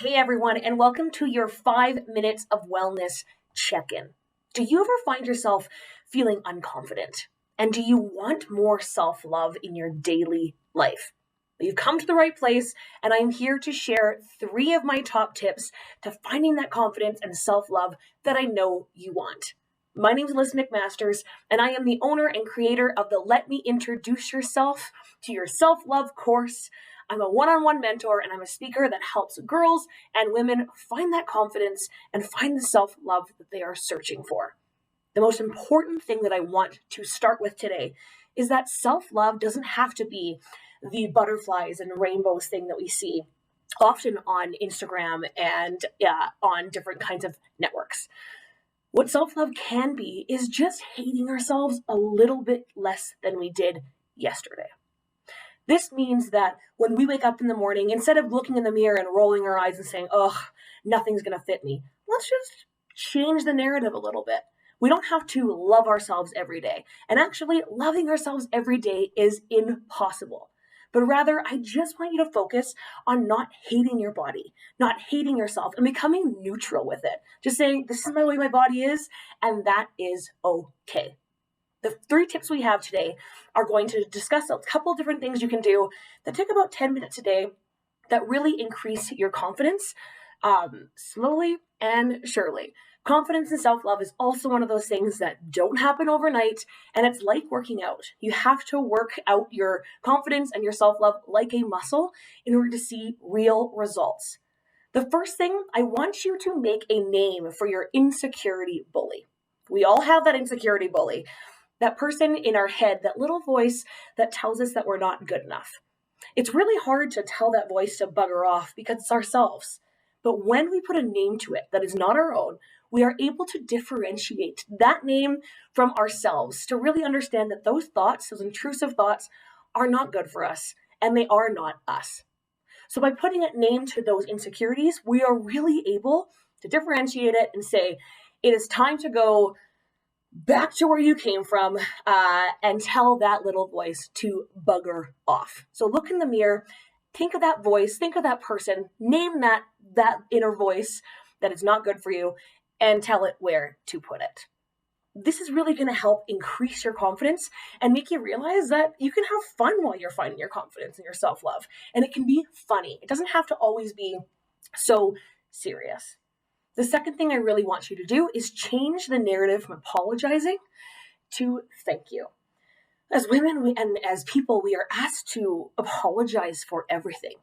Hey everyone, and welcome to your 5 minutes of wellness check-in. Do you ever find yourself feeling unconfident? And do you want more self-love in your daily life? Well, you've come to the right place, and I'm here to share 3 of my top tips to finding that confidence and self-love that I know you want. My name is Alyssa McMasters, and I am the owner and creator of the Let Me Introduce Yourself to Your Self-Love course. I'm a one-on-one mentor, and I'm a speaker that helps girls and women find that confidence and find the self-love that they are searching for. The most important thing that I want to start with today is that self-love doesn't have to be the butterflies and rainbows thing that we see often on Instagram and on different kinds of networks. What self-love can be is just hating ourselves a little bit less than we did yesterday. This means that when we wake up in the morning, instead of looking in the mirror and rolling our eyes and saying, ugh, nothing's going to fit me, let's just change the narrative a little bit. We don't have to love ourselves every day. And actually, loving ourselves every day is impossible. But rather, I just want you to focus on not hating your body, not hating yourself, and becoming neutral with it. Just saying, this is the way my body is, and that is okay. The 3 tips we have today are going to discuss a couple different things you can do that take about 10 minutes a day that really increase your confidence slowly and surely. Confidence and self-love is also one of those things that don't happen overnight, and it's like working out. You have to work out your confidence and your self-love like a muscle in order to see real results. The first thing, I want you to make a name for your insecurity bully. We all have that insecurity bully. That person in our head, that little voice that tells us that we're not good enough. It's really hard to tell that voice to bugger off because it's ourselves. But when we put a name to it that is not our own, we are able to differentiate that name from ourselves to really understand that those thoughts, those intrusive thoughts, are not good for us and they are not us. So by putting a name to those insecurities, we are really able to differentiate it and say, it is time to go back to where you came from and tell that little voice to bugger off. So look in the mirror, think of that voice, think of that person, name that inner voice that is not good for you, and tell it where to put it. This is really going to help increase your confidence and make you realize that you can have fun while you're finding your confidence and your self-love. And it can be funny. It doesn't have to always be so serious. The second thing I really want you to do is change the narrative from apologizing to thank you. As women and as people, we are asked to apologize for everything.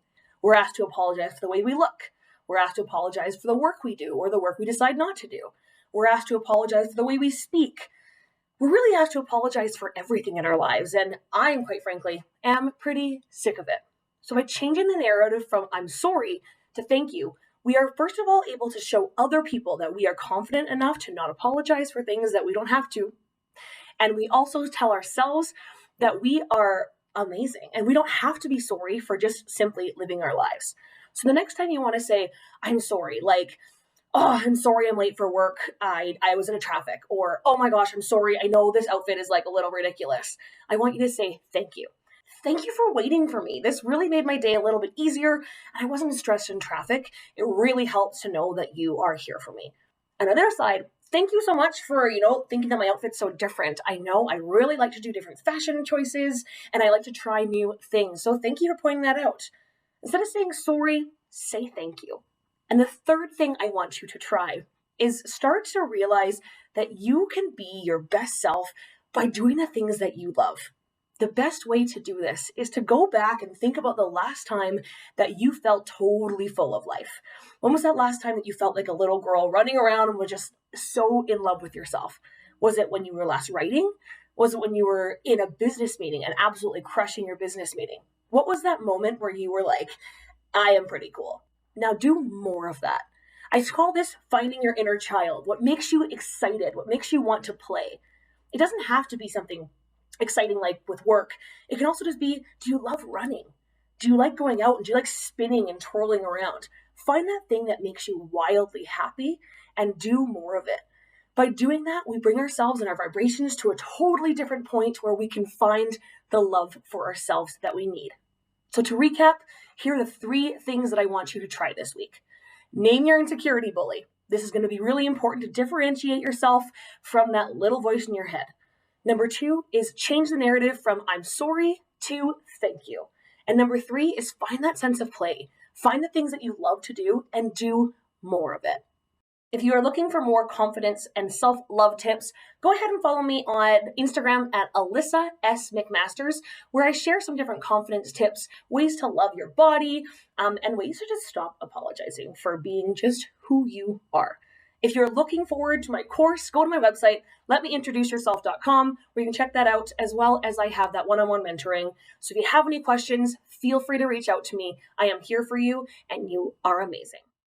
We're asked to apologize for the way we look. We're asked to apologize for the work we do or the work we decide not to do. We're asked to apologize for the way we speak. We're really asked to apologize for everything in our lives, and I, quite frankly, am pretty sick of it. So by changing the narrative from I'm sorry to thank you, we are first of all able to show other people that we are confident enough to not apologize for things that we don't have to. And we also tell ourselves that we are amazing and we don't have to be sorry for just simply living our lives. So the next time you want to say, I'm sorry, like, oh, I'm sorry I'm late for work. I was in traffic. Or, oh my gosh, I'm sorry. I know this outfit is like a little ridiculous. I want you to say, thank you. Thank you for waiting for me. This really made my day a little bit easier. I wasn't stressed in traffic. It really helps to know that you are here for me. And on the other side, thank you so much for, thinking that my outfit's so different. I know I really like to do different fashion choices and I like to try new things. So thank you for pointing that out. Instead of saying sorry, say thank you. And the third thing I want you to try is start to realize that you can be your best self by doing the things that you love. The best way to do this is to go back and think about the last time that you felt totally full of life. When was that last time that you felt like a little girl running around and was just so in love with yourself? Was it when you were last writing? Was it when you were in a business meeting and absolutely crushing your business meeting? What was that moment where you were like, I am pretty cool? Now do more of that. I call this finding your inner child. What makes you excited? What makes you want to play? It doesn't have to be something exciting like with work. It can also just be, do you love running? Do you like going out and do you like spinning and twirling around? Find that thing that makes you wildly happy and do more of it. By doing that, we bring ourselves and our vibrations to a totally different point where we can find the love for ourselves that we need. So to recap, here are the 3 things that I want you to try this week. Name your insecurity bully. This is going to be really important to differentiate yourself from that little voice in your head. Number 2 is change the narrative from I'm sorry to thank you. And number 3 is find that sense of play. Find the things that you love to do and do more of it. If you are looking for more confidence and self-love tips, go ahead and follow me on Instagram at Alyssa S. McMasters, where I share some different confidence tips, ways to love your body, and ways to just stop apologizing for being just who you are. If you're looking forward to my course, go to my website, letmeintroduceyourself.com, where you can check that out, as well as I have that one-on-one mentoring. So if you have any questions, feel free to reach out to me. I am here for you, and you are amazing.